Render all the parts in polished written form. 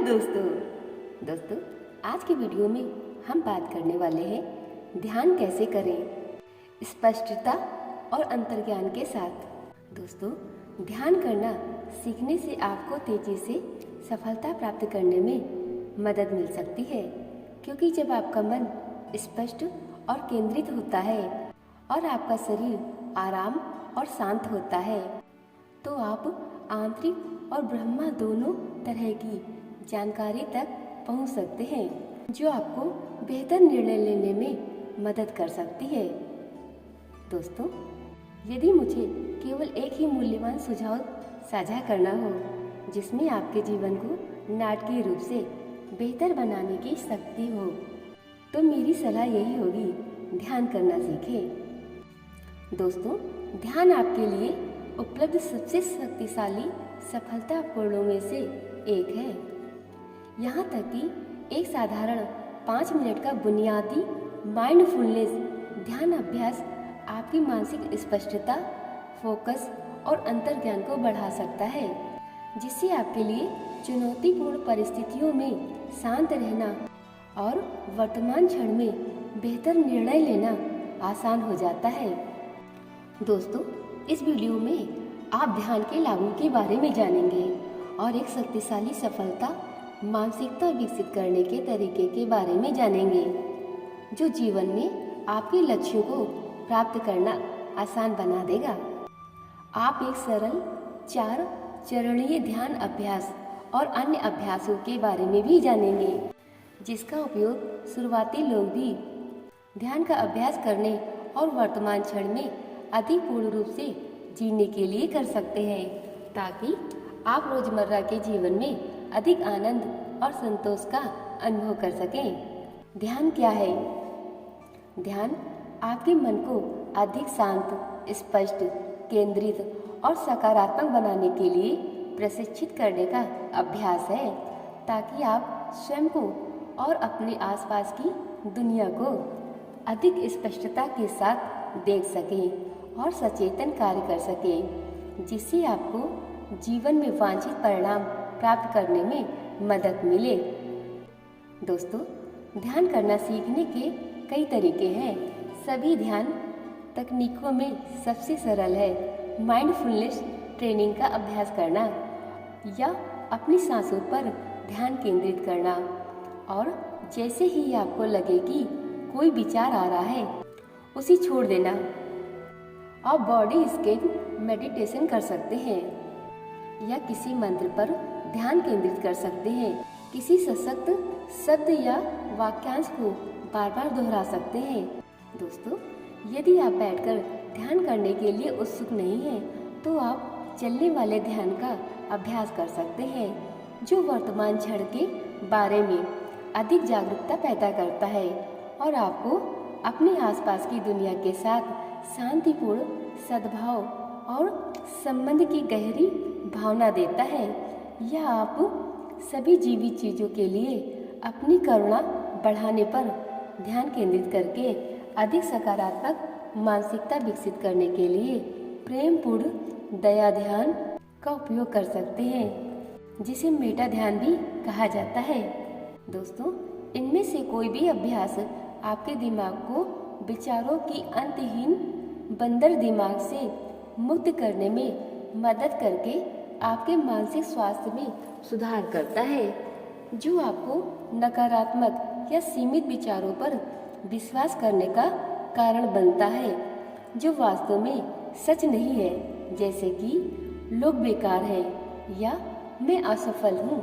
दोस्तों आज के वीडियो में हम बात करने वाले हैं ध्यान कैसे करें स्पष्टता और अंतर्ज्ञान के साथ। दोस्तों, ध्यान करना सीखने से आपको तेजी से सफलता प्राप्त करने में मदद मिल सकती है, क्योंकि जब आपका मन स्पष्ट और केंद्रित होता है और आपका शरीर आराम और शांत होता है, तो आप आंतरिक और ब्रह्मा दोनों तरह की जानकारी तक पहुंच सकते हैं, जो आपको बेहतर निर्णय लेने में मदद कर सकती है। दोस्तों, यदि मुझे केवल एक ही मूल्यवान सुझाव साझा करना हो जिसमें आपके जीवन को नाटकीय रूप से बेहतर बनाने की शक्ति हो, तो मेरी सलाह यही होगी, ध्यान करना सीखें। दोस्तों, ध्यान आपके लिए उपलब्ध सबसे शक्तिशाली सफलतापूर्णों में से एक है। यहाँ तक कि एक साधारण 5 मिनट का बुनियादी माइंडफुलनेस ध्यान अभ्यास आपकी मानसिक स्पष्टता, फोकस और अंतर्ज्ञान को बढ़ा सकता है, जिससे आपके लिए चुनौतीपूर्ण परिस्थितियों में शांत रहना और वर्तमान क्षण में बेहतर निर्णय लेना आसान हो जाता है। दोस्तों, इस वीडियो में आप ध्यान के लाभों के बारे में जानेंगे और एक शक्तिशाली सफलता मानसिकता विकसित करने के तरीके के बारे में जानेंगे, जो जीवन में आपके लक्ष्यों को प्राप्त करना आसान बना देगा। आप एक सरल 4 चरणीय ध्यान अभ्यास और अन्य अभ्यासों के बारे में भी जानेंगे, जिसका उपयोग शुरुआती लोग भी ध्यान का अभ्यास करने और वर्तमान क्षण में अधिक पूर्ण रूप से जीने के लिए कर सकते हैं, ताकि आप रोजमर्रा के जीवन में अधिक आनंद और संतोष का अनुभव कर सकें। ध्यान क्या है? ध्यान आपके मन को अधिक शांत, स्पष्ट, केंद्रित और सकारात्मक बनाने के लिए प्रशिक्षित करने का अभ्यास है, ताकि आप स्वयं को और अपने आसपास की दुनिया को अधिक स्पष्टता के साथ देख सकें और सचेतन कार्य कर सकें, जिससे आपको जीवन में वांछित परिणाम प्राप्त करने में मदद मिले। दोस्तों, ध्यान करना सीखने के कई तरीके हैं। सभी ध्यान तकनीकों में सबसे सरल है माइंडफुलनेस ट्रेनिंग का अभ्यास करना या अपनी सांसों पर ध्यान केंद्रित करना, और जैसे ही आपको लगे कि कोई विचार आ रहा है, उसे छोड़ देना। आप बॉडी स्कैन मेडिटेशन कर सकते हैं या किसी मंत्र पर ध्यान केंद्रित कर सकते हैं। किसी सशक्त शब्द या वाक्यांश को बार बार दोहरा सकते हैं। दोस्तों, यदि आप बैठकर ध्यान करने के लिए उत्सुक नहीं हैं, तो आप चलने वाले ध्यान का अभ्यास कर सकते हैं, जो वर्तमान क्षण के बारे में अधिक जागरूकता पैदा करता है और आपको अपने आसपास की दुनिया के साथ शांतिपूर्ण सद्भाव और संबंध की गहरी भावना देता है। यह आप सभी जीवित चीजों के लिए अपनी करुणा बढ़ाने पर ध्यान केंद्रित करके अधिक सकारात्मक मानसिकता विकसित करने के लिए प्रेमपूर्ण दया ध्यान का उपयोग कर सकते हैं, जिसे मेटा ध्यान भी कहा जाता है। दोस्तों, इनमें से कोई भी अभ्यास आपके दिमाग को विचारों की अंतहीन बंदर दिमाग से मुक्त करने में मदद करके आपके मानसिक स्वास्थ्य में सुधार करता है, जो आपको नकारात्मक या सीमित विचारों पर विश्वास करने का कारण बनता है, जो वास्तव में सच नहीं है, जैसे कि लोग बेकार हैं या मैं असफल हूँ।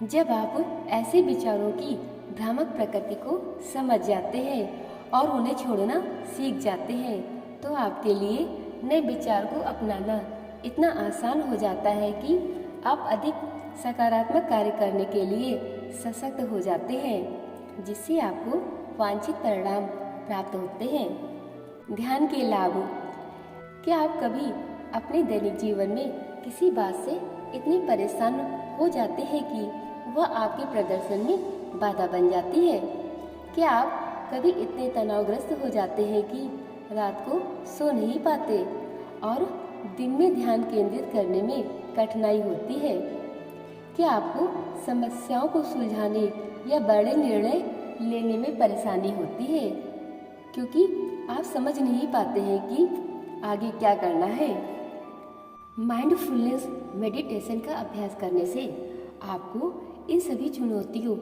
जब आप ऐसे विचारों की भ्रामक प्रकृति को समझ जाते हैं और उन्हें छोड़ना सीख जाते हैं, तो आपके लिए नए विचार को अपनाना इतना आसान हो जाता है कि आप अधिक सकारात्मक कार्य करने के लिए सशक्त हो जाते हैं, जिससे आपको वांछित परिणाम प्राप्त होते हैं। ध्यान के लाभ। क्या आप कभी अपने दैनिक जीवन में किसी बात से इतने परेशान हो जाते हैं कि वह आपके प्रदर्शन में बाधा बन जाती है? क्या आप कभी इतने तनावग्रस्त हो जाते हैं कि रात को सो नहीं पाते और दिन में ध्यान केंद्रित करने में कठिनाई होती है? क्या आपको समस्याओं को सुलझाने या बड़े निर्णय लेने में परेशानी होती है क्योंकि आप समझ नहीं पाते हैं कि आगे क्या करना है? माइंडफुलनेस मेडिटेशन का अभ्यास करने से आपको इन सभी चुनौतियों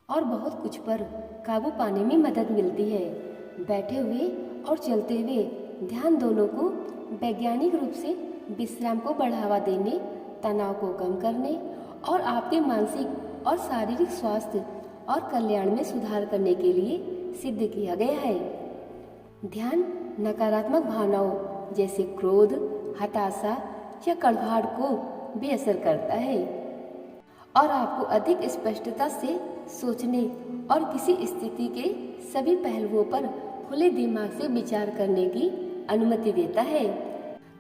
और बहुत कुछ पर काबू पाने में मदद मिलती है। बैठे हुए और चलते हुए ध्यान दोनों को वैज्ञानिक रूप से विश्राम को बढ़ावा देने, तनाव को कम करने और आपके मानसिक और शारीरिक स्वास्थ्य और कल्याण में सुधार करने के लिए सिद्ध किया गया है। ध्यान नकारात्मक भावनाओं जैसे क्रोध, हताशा या कड़वाहट को बेअसर करता है और आपको अधिक स्पष्टता से सोचने और किसी स्थिति के सभी पहलुओं पर खुले दिमाग से विचार करने की अनुमति देता है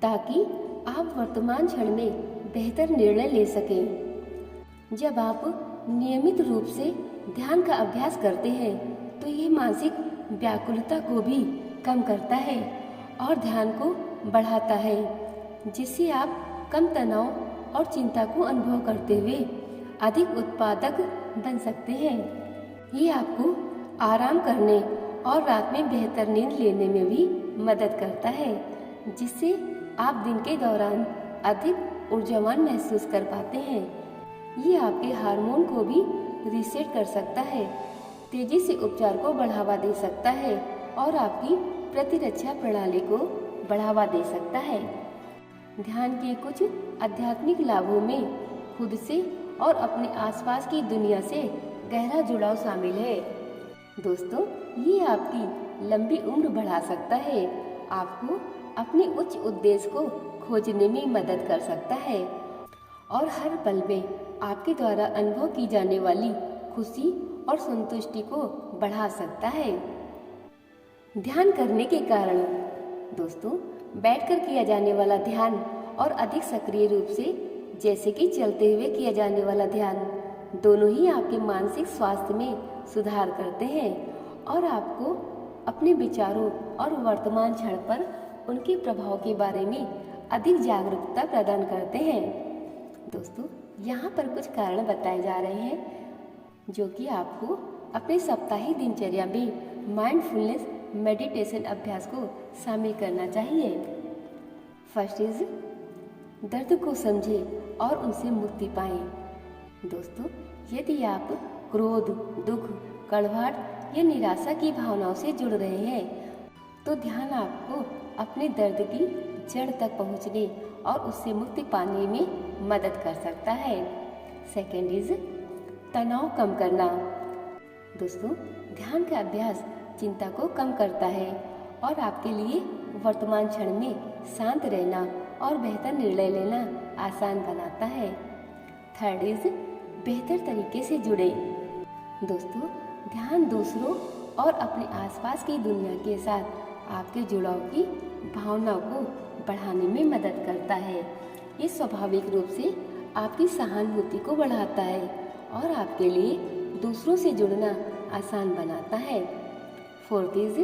ताकि आप वर्तमान क्षण में बेहतर निर्णय ले सकें। जब आप नियमित रूप से ध्यान का अभ्यास करते हैं तो ये मानसिक व्याकुलता को भी कम करता है और ध्यान को बढ़ाता है, जिससे आप कम तनाव और चिंता को अनुभव करते हुए अधिक उत्पादक बन सकते हैं। ये आपको आराम करने और रात में बेहतर नींद लेने में भी मदद करता है, जिससे आप दिन के दौरान अधिक ऊर्जावान महसूस कर पाते हैं। ये आपके हार्मोन को भी रीसेट कर सकता है, तेजी से उपचार को बढ़ावा दे सकता है और आपकी प्रतिरक्षा प्रणाली को बढ़ावा दे सकता है। ध्यान के कुछ आध्यात्मिक लाभों में खुद से और अपने आसपास की दुनिया से गहरा जुड़ाव शामिल है। दोस्तों, ये आपकी लंबी उम्र बढ़ा सकता है, आपको अपने उच्च उद्देश्य को खोजने में मदद कर सकता है और हर पल में आपके द्वारा अनुभव की जाने वाली खुशी और संतुष्टि को बढ़ा सकता है। ध्यान करने के कारण दोस्तों, बैठकर किया जाने वाला ध्यान और अधिक सक्रिय रूप से जैसे कि चलते हुए किया जाने वाला ध्यान दोनों ही आपके मानसिक स्वास्थ्य में सुधार करते हैं और आपको अपने विचारों और वर्तमान क्षण पर उनके प्रभाव के बारे में अधिक जागरूकता प्रदान करते हैं। दोस्तों, यहाँ पर कुछ कारण बताए जा रहे हैं जो कि आपको अपने साप्ताहिक दिनचर्या में माइंडफुलनेस मेडिटेशन अभ्यास को शामिल करना चाहिए। फर्स्ट इज दर्द को समझें और उनसे मुक्ति पाएं। दोस्तों, यदि आप क्रोध, दुख, कड़वाहट या निराशा की भावनाओं से जुड़ रहे हैं तो ध्यान आपको अपने दर्द की जड़ तक पहुंचने और उससे मुक्ति पाने में मदद कर सकता है। सेकेंड इज तनाव कम करना। दोस्तों, ध्यान का अभ्यास चिंता को कम करता है और आपके लिए वर्तमान क्षण में शांत रहना और बेहतर निर्णय लेना आसान बनाता है। थर्ड इज बेहतर तरीके से जुड़े। दोस्तों, ध्यान दूसरों और अपने आसपास की दुनिया के साथ आपके जुड़ाव की भावनाओं को बढ़ाने में मदद करता है। ये स्वाभाविक रूप से आपकी सहानुभूति को बढ़ाता है और आपके लिए दूसरों से जुड़ना आसान बनाता है। फोर्थ इज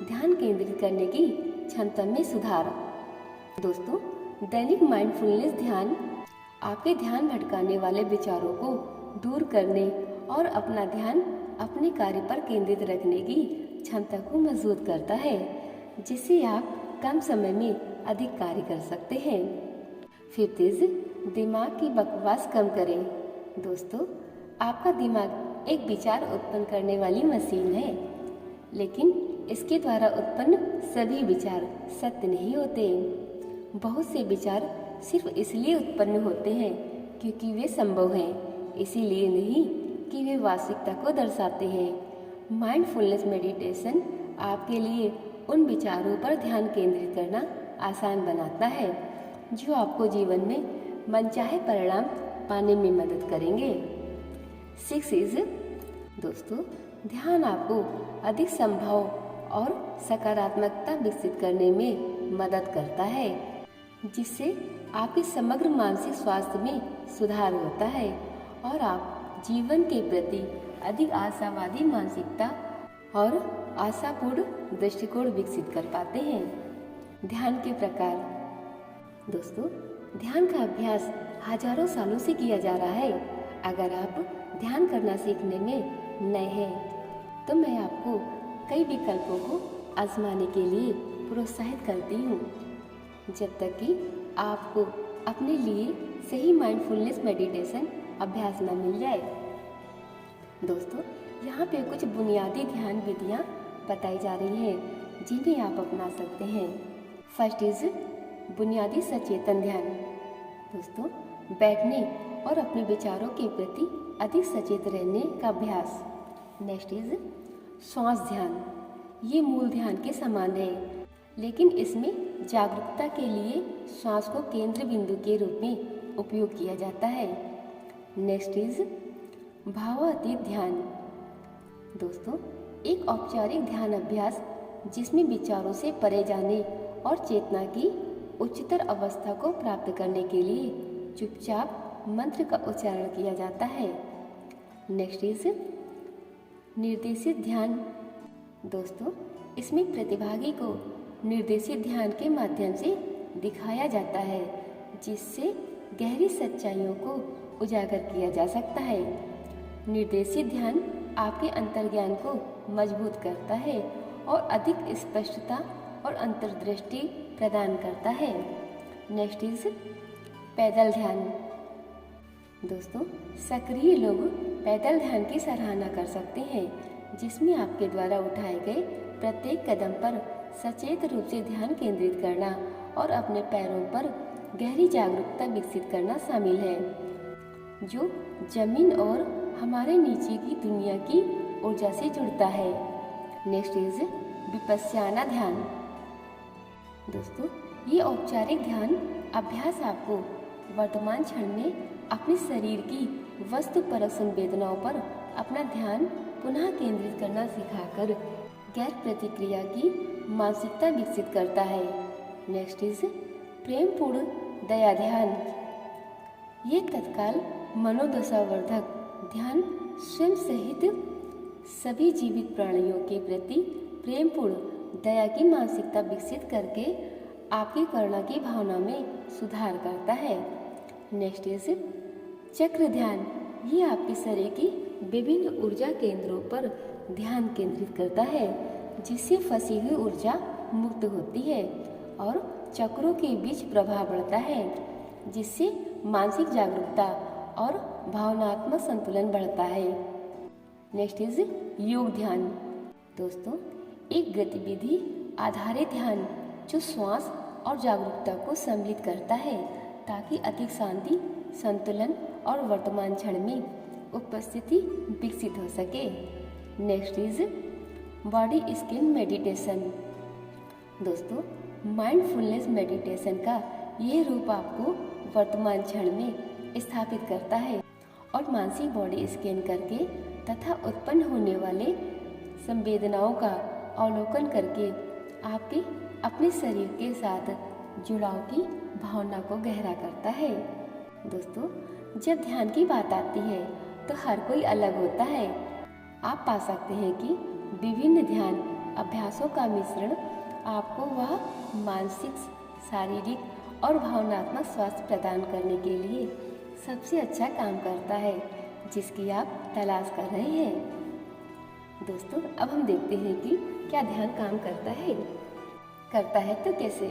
ध्यान केंद्रित करने की क्षमता में सुधार। दोस्तों, दैनिक माइंडफुलनेस ध्यान आपके ध्यान भटकाने वाले विचारों को दूर करने और अपना ध्यान अपने कार्य पर केंद्रित रखने की क्षमता को मजबूत करता है, जिससे आप कम समय में अधिक कार्य कर सकते हैं। फिफ्थ इज दिमाग की बकवास कम करें। दोस्तों, आपका दिमाग एक विचार उत्पन्न करने वाली मशीन है, लेकिन इसके द्वारा उत्पन्न सभी विचार सत्य नहीं होते। बहुत से विचार सिर्फ इसलिए उत्पन्न होते हैं क्योंकि वे संभव हैं, इसीलिए नहीं कि वे वास्तविकता को दर्शाते हैं। माइंडफुलनेस मेडिटेशन आपके लिए उन विचारों पर ध्यान केंद्रित करना आसान बनाता है जो आपको जीवन में मनचाहे परिणाम पाने में मदद करेंगे। सिक्स इज दोस्तों, ध्यान आपको अधिक संभव और सकारात्मकता विकसित करने में मदद करता है, जिससे आपके समग्र मानसिक स्वास्थ्य में सुधार होता है और आप जीवन के प्रति अधिक आशावादी मानसिकता और आशापूर्ण दृष्टिकोण विकसित कर पाते हैं। ध्यान के प्रकार। दोस्तों, ध्यान का अभ्यास हजारों सालों से किया जा रहा है। अगर आप ध्यान करना सीखने में नए हैं तो मैं आपको कई विकल्पों को आजमाने के लिए प्रोत्साहित करती हूँ, जब तक कि आपको अपने लिए सही माइंडफुलनेस मेडिटेशन अभ्यास न मिल जाए। दोस्तों, यहाँ पे कुछ बुनियादी ध्यान विधियाँ बताई जा रही हैं जिन्हें आप अपना सकते हैं। फर्स्ट इज बुनियादी सचेतन ध्यान। दोस्तों, बैठने और अपने विचारों के प्रति अधिक सचेत रहने का अभ्यास। नेक्स्ट इज श्वास ध्यान। ये मूल ध्यान के समान है, लेकिन इसमें जागरूकता के लिए श्वास को केंद्र बिंदु के रूप में उपयोग किया जाता है। नेक्स्ट इज भावातीत ध्यान। दोस्तों, एक औपचारिक ध्यान अभ्यास जिसमें विचारों से परे जाने और चेतना की उच्चतर अवस्था को प्राप्त करने के लिए चुपचाप मंत्र का उच्चारण किया जाता है। नेक्स्ट इज निर्देशित ध्यान। दोस्तों, इसमें प्रतिभागी को निर्देशित ध्यान के माध्यम से दिखाया जाता है, जिससे गहरी सच्चाइयों को उजागर किया जा सकता है। निर्देशित ध्यान आपके अंतर्ज्ञान को मजबूत करता है और अधिक स्पष्टता और अंतर्दृष्टि प्रदान करता है। नेक्स्ट इज पैदल ध्यान। दोस्तों, सक्रिय लोग पैदल ध्यान की सराहना कर सकते हैं, जिसमें आपके द्वारा उठाए गए प्रत्येक कदम पर सचेत रूप से ध्यान केंद्रित करना और अपने पैरों पर गहरी जागरूकता विकसित करना शामिल है, जो जमीन और हमारे नीचे की दुनिया की ऊर्जा से जुड़ता है। नेक्स्ट इज विपश्यना ध्यान। दोस्तों, ये औपचारिक ध्यान अभ्यास आपको वर्तमान क्षण में अपने शरीर की वस्तुपरक संवेदनाओं पर अपना ध्यान पुनः केंद्रित करना सिखाकर गैर प्रतिक्रिया की मानसिकता विकसित करता है। नेक्स्ट इज प्रेमपूर्ण दया ध्यान। ये तत्काल मनोदशावर्धक ध्यान स्वयं सहित सभी जीवित प्राणियों के प्रति प्रेमपूर्ण दया की मानसिकता विकसित करके आपकी करुणा की भावना में सुधार करता है। नेक्स्ट इज चक्र ध्यान। ये आपके शरीर की विभिन्न ऊर्जा केंद्रों पर ध्यान केंद्रित करता है, जिससे फंसी हुई ऊर्जा मुक्त होती है और चक्रों के बीच प्रभाव बढ़ता है, जिससे मानसिक जागरूकता और भावनात्मक संतुलन बढ़ता है। नेक्स्ट इज योग ध्यान। दोस्तों, एक गतिविधि आधारित ध्यान जो श्वास और जागरूकता को सम्मिलित करता है, ताकि अधिक शांति, संतुलन और वर्तमान क्षण में उपस्थिति विकसित हो सके। Next is body scan meditation. दोस्तों, माइंडफुलनेस मेडिटेशन का यह रूप आपको वर्तमान क्षण में स्थापित करता है और मानसिक बॉडी स्कैन करके तथा उत्पन्न होने वाले संवेदनाओं का अवलोकन करके आपके अपने शरीर के साथ जुड़ाव की भावना को गहरा करता है। दोस्तों, जब ध्यान की बात आती है तो हर कोई अलग होता है। आप पा सकते हैं कि विभिन्न ध्यान अभ्यासों का मिश्रण आपको वह मानसिक, शारीरिक और भावनात्मक स्वास्थ्य प्रदान करने के लिए सबसे अच्छा काम करता है, जिसकी आप तलाश कर रहे हैं। दोस्तों, अब हम देखते हैं कि क्या ध्यान काम करता है तो कैसे।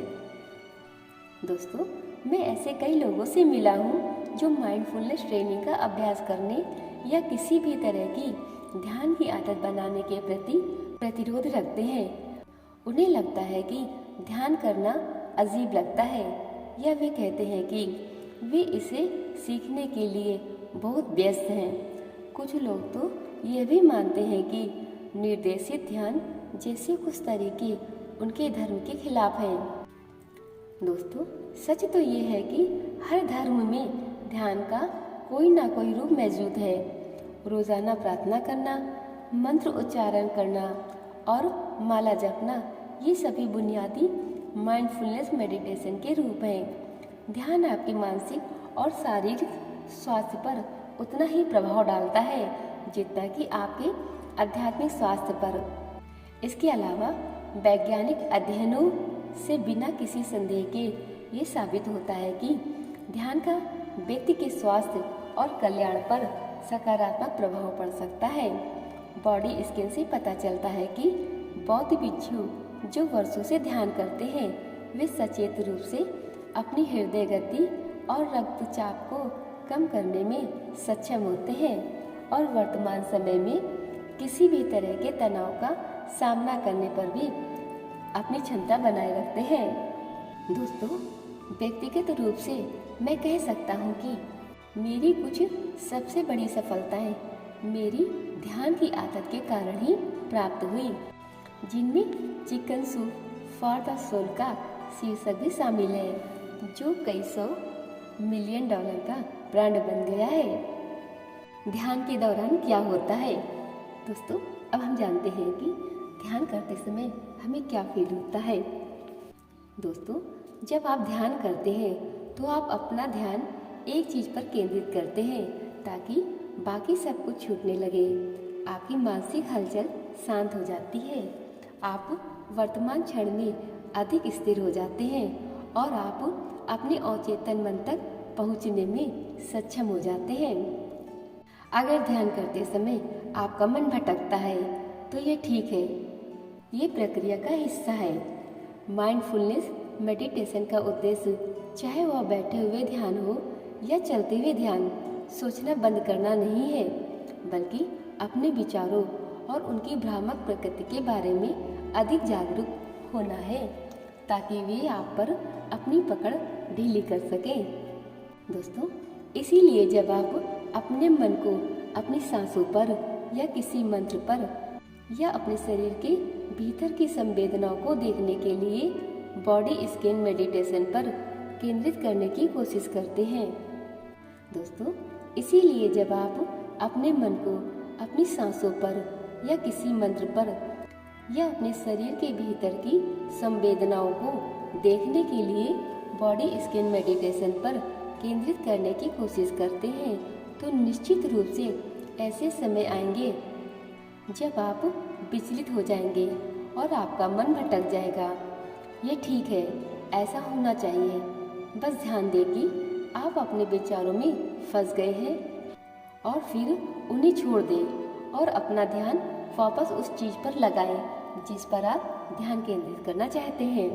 दोस्तों, मैं ऐसे कई लोगों से मिला हूँ जो माइंडफुलनेस ट्रेनिंग का अभ्यास करने या किसी भी तरह की ध्यान की आदत बनाने के प्रति प्रतिरोध रखते हैं। उन्हें लगता है कि ध्यान करना अजीब लगता है, या वे कहते हैं कि वे इसे सीखने के लिए बहुत व्यस्त हैं। कुछ लोग तो यह भी मानते हैं कि निर्देशित ध्यान जैसे कुछ तरीके उनके धर्म के खिलाफ हैं। दोस्तों, सच तो ये है कि हर धर्म में ध्यान का कोई ना कोई रूप मौजूद है। रोजाना प्रार्थना करना, मंत्र उच्चारण करना और माला जपना, ये सभी बुनियादी माइंडफुलनेस मेडिटेशन के रूप हैं। ध्यान आपके मानसिक और शारीरिक स्वास्थ्य पर उतना ही प्रभाव डालता है जितना कि आपके आध्यात्मिक स्वास्थ्य पर। इसके अलावा वैज्ञानिक अध्ययनों से बिना किसी संदेह के ये साबित होता है कि ध्यान का व्यक्ति के स्वास्थ्य और कल्याण पर सकारात्मक प्रभाव पड़ सकता है। बॉडी स्कैन से पता चलता है कि बौद्ध भिक्षु जो वर्षों से ध्यान करते हैं वे सचेत रूप से अपनी हृदय गति और रक्तचाप को कम करने में सक्षम होते हैं और वर्तमान समय में किसी भी तरह के तनाव का सामना करने पर भी अपनी क्षमता बनाए रखते हैं। दोस्तों, व्यक्तिगत रूप से मैं कह सकता हूँ कि मेरी कुछ सबसे बड़ी सफलताएं मेरी ध्यान की आदत के कारण ही प्राप्त हुई, जिनमें chicken soup for the soul का शीर्षक भी शामिल है, जो कई $100 मिलियन का ब्रांड बन गया है। ध्यान के दौरान क्या होता है? दोस्तों, अब हम जानते हैं कि ध्यान करते समय हमें क्या फील होता है। दोस्तों, जब आप ध्यान करते हैं तो आप अपना ध्यान एक चीज़ पर केंद्रित करते हैं ताकि बाकी सब कुछ छूटने लगे। आपकी मानसिक हलचल शांत हो जाती है, आप वर्तमान क्षण में अधिक स्थिर हो जाते हैं और आप अपने अवचेतन मन तक पहुंचने में सक्षम हो जाते हैं। अगर ध्यान करते समय आपका मन भटकता है तो ये ठीक है, ये प्रक्रिया का हिस्सा है। माइंडफुलनेस मेडिटेशन का उद्देश्य चाहे वह बैठे हुए ध्यान हो या चलते हुए ध्यान, सोचना बंद करना नहीं है, बल्कि अपने विचारों और उनकी भ्रामक प्रकृति के बारे में अधिक जागरूक होना है ताकि वे आप पर अपनी पकड़ ढीली कर सकें। दोस्तों, इसीलिए जब आप अपने मन को अपनी सांसों पर या किसी मंत्र पर या अपने शरीर के भीतर की संवेदनाओं को देखने के लिए बॉडी स्कैन मेडिटेशन पर केंद्रित करने की कोशिश करते हैं। दोस्तों, इसीलिए जब आप अपने मन को अपनी सांसों पर या किसी मंत्र पर या अपने शरीर के भीतर की संवेदनाओं को देखने के लिए बॉडी स्कैन मेडिटेशन पर केंद्रित करने की कोशिश करते हैं तो निश्चित रूप से ऐसे समय आएंगे जब आप विचलित हो जाएंगे और आपका मन भटक जाएगा। ये ठीक है, ऐसा होना चाहिए। बस ध्यान दें कि आप अपने विचारों में फंस गए हैं और फिर उन्हें छोड़ दें और अपना ध्यान वापस उस चीज़ पर लगाएं जिस पर आप ध्यान केंद्रित करना चाहते हैं।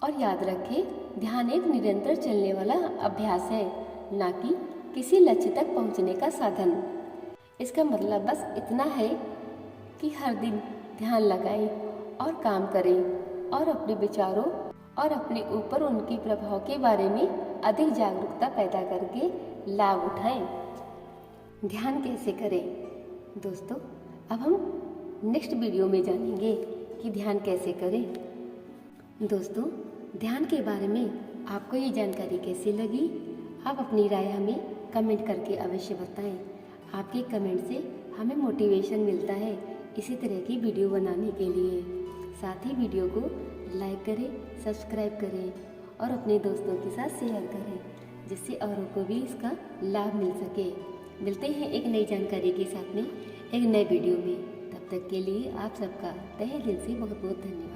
और याद रखें, ध्यान एक निरंतर चलने वाला अभ्यास है, ना कि किसी लक्ष्य तक पहुंचने का साधन। इसका मतलब बस इतना है कि हर दिन ध्यान लगाएं और काम करें और अपने विचारों और अपने ऊपर उनके प्रभाव के बारे में अधिक जागरूकता पैदा करके लाभ उठाएं। ध्यान कैसे करें? दोस्तों, अब हम नेक्स्ट वीडियो में जानेंगे कि ध्यान कैसे करें। दोस्तों, ध्यान के बारे में आपको ये जानकारी कैसी लगी? आप अपनी राय हमें कमेंट करके अवश्य बताएं। आपके कमेंट से हमें मोटिवेशन मिलता है इसी तरह की वीडियो बनाने के लिए। साथ ही वीडियो को लाइक करें, सब्सक्राइब करें और अपने दोस्तों के साथ शेयर करें जिससे औरों को भी इसका लाभ मिल सके। मिलते हैं एक नई जानकारी के साथ में एक नए वीडियो में। तब तक के लिए आप सबका तहे दिल से बहुत बहुत धन्यवाद।